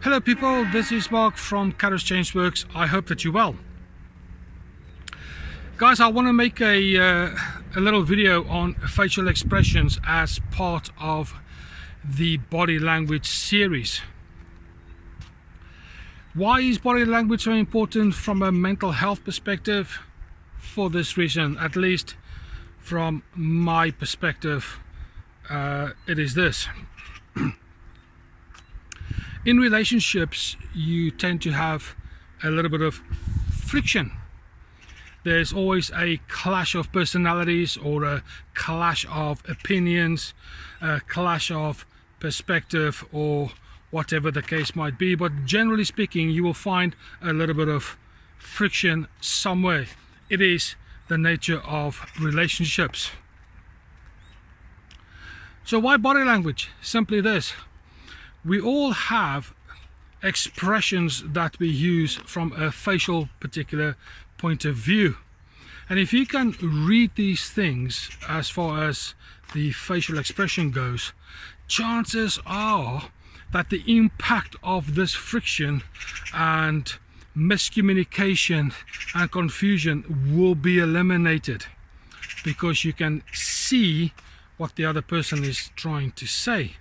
Hello people, this is Mark from Kairos Changeworks. I hope that you're well. Guys, I want to make a little video on facial expressions as part of the body language series. Why is body language so important from a mental health perspective? For this reason, at least from my perspective, it is this. In relationships, you tend to have a little bit of friction. There's always a clash of personalities or a clash of opinions, a clash of perspective, or whatever the case might be. But generally speaking, you will find a little bit of friction somewhere. It is the nature of relationships. So why body language? Simply this. We all have expressions that we use from a facial particular point of view. And if you can read these things as far as the facial expression goes, chances are that the impact of this friction and miscommunication and confusion will be eliminated, because you can see what the other person is trying to say.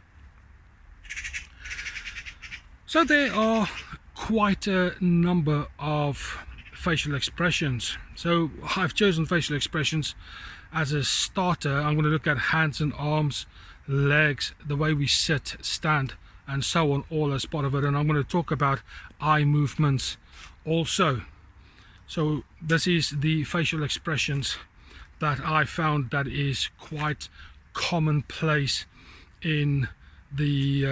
So there are quite a number of facial expressions. So I've chosen facial expressions as a starter. I'm going to look at hands and arms, legs, the way we sit, stand, and so on, all as part of it. And I'm going to talk about eye movements also. So this is the facial expressions that I found that is quite commonplace in the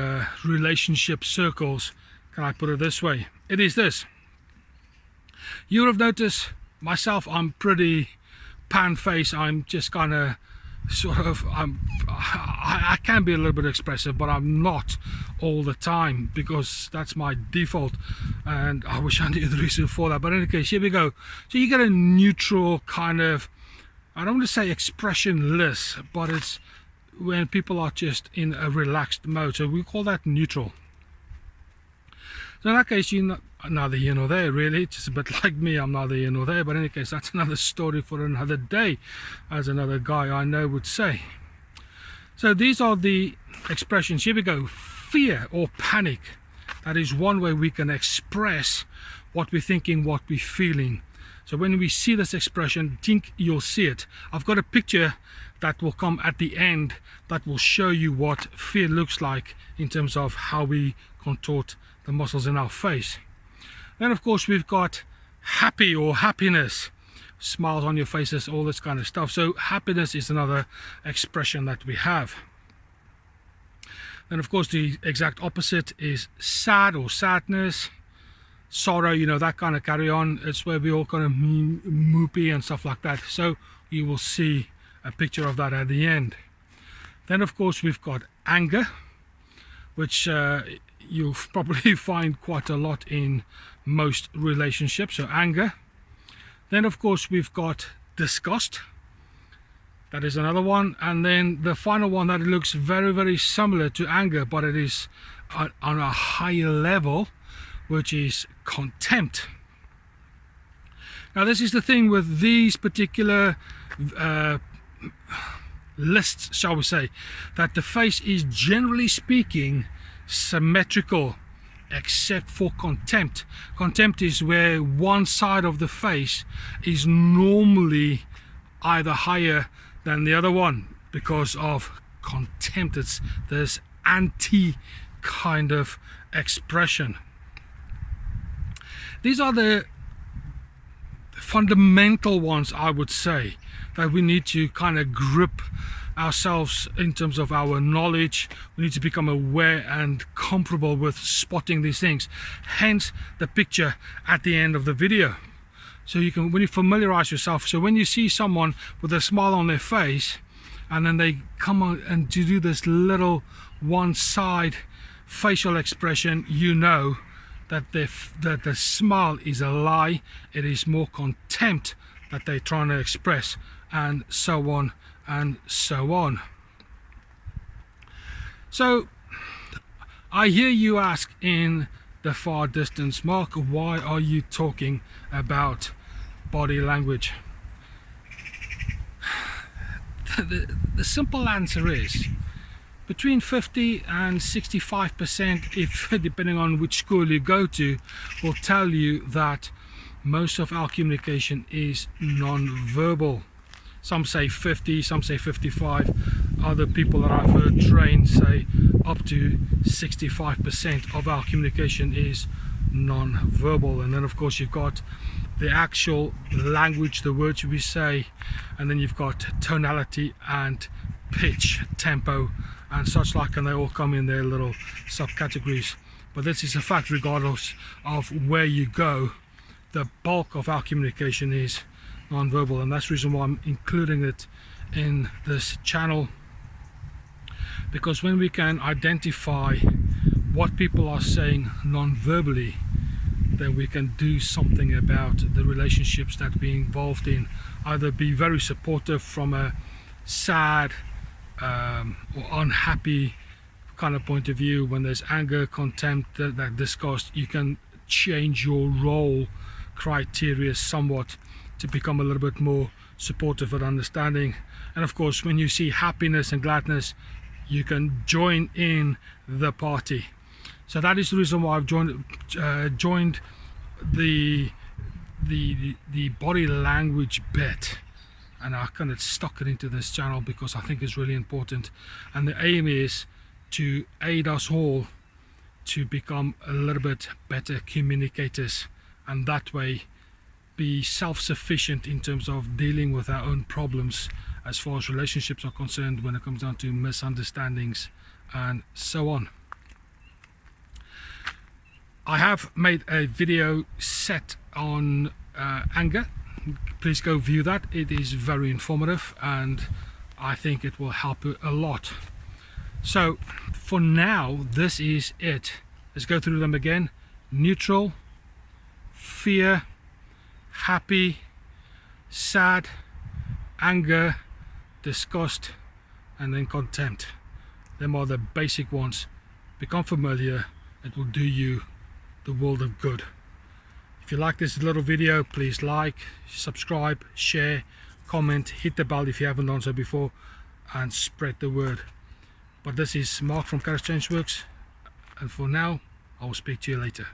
relationship circles. Can I put it this way? It is this. You would have noticed myself, I'm pretty pan face. I'm just kind of I can be a little bit expressive, but I'm not all the time, because that's my default, and I wish I knew the reason for that. But in any case, here we go. So you get a neutral kind of, I don't want to say expressionless, but it's when people are just in a relaxed mode, so we call that neutral. So in that case, you're neither here nor there, really. It's just a bit like me, I'm neither here nor there. But in any case, that's another story for another day, as another guy I know would say. So these are the expressions. Here we go. Fear or panic. That is one way we can express what we're thinking, what we're feeling. So when we see this expression, think you'll see it. I've got a picture that will come at the end that will show you what fear looks like in terms of how we contort the muscles in our face. Then of course we've got happy or happiness, smiles on your faces, all this kind of stuff. So happiness is another expression that we have. Then of course the exact opposite is sad or sadness, sorrow, you know, that kind of carry on. It's where we all kind of moopy and stuff like that. So you will see a picture of that at the end. Then of course we've got anger, which you'll probably find quite a lot in most relationships. So anger. Then of course we've got disgust. That is another one. And then the final one that looks very, very similar to anger, but it is on a higher level, which is contempt. Now this is the thing with these particular lists, shall we say, that the face is generally speaking symmetrical, except for contempt. Contempt is where one side of the face is normally either higher than the other one because of contempt. It's this anti kind of expression. These are the fundamental ones, I would say, that we need to kind of grip ourselves in terms of our knowledge. We need to become aware and comfortable with spotting these things. Hence the picture at the end of the video. So you can, when you familiarize yourself, so when you see someone with a smile on their face and then they come on and to do this little one side facial expression, you know that the smile is a lie. It is more contempt that they're trying to express, and so on and so on. So I hear you ask in the far distance. Mark, why are you talking about body language? The simple answer is between 50 and 65%, if depending on which school you go to, will tell you that most of our communication is non-verbal. Some say 50, some say 55. Other people that I've heard trained say up to 65% of our communication is non-verbal. And then of course you've got the actual language, the words we say, and then you've got tonality and pitch, tempo and such like, and they all come in their little subcategories. But this is a fact, regardless of where you go, the bulk of our communication is non-verbal, and that's the reason why I'm including it in this channel, because when we can identify what people are saying non-verbally, then we can do something about the relationships that we're involved in. Either be very supportive from a sad or unhappy kind of point of view. When there's anger, contempt, that disgust, you can change your role criteria somewhat to become a little bit more supportive and understanding. And of course, when you see happiness and gladness, you can join in the party. So that is the reason why I've joined the body language bit, and I kind of stuck it into this channel because I think it's really important. And the aim is to aid us all to become a little bit better communicators, and that way be self-sufficient in terms of dealing with our own problems as far as relationships are concerned, when it comes down to misunderstandings and so on. I have made a video set on anger. Please go view that. It is very informative and I think it will help you a lot. So for now, this is it. Let's go through them again. Neutral, fear, happy, sad, anger, disgust, and then contempt. Them are the basic ones. Become familiar. It will do you the world of good. If you like this little video, please like, subscribe, share, comment, hit the bell if you haven't done so before, and spread the word. But this is Mark from Character Change Works, and for now I will speak to you later.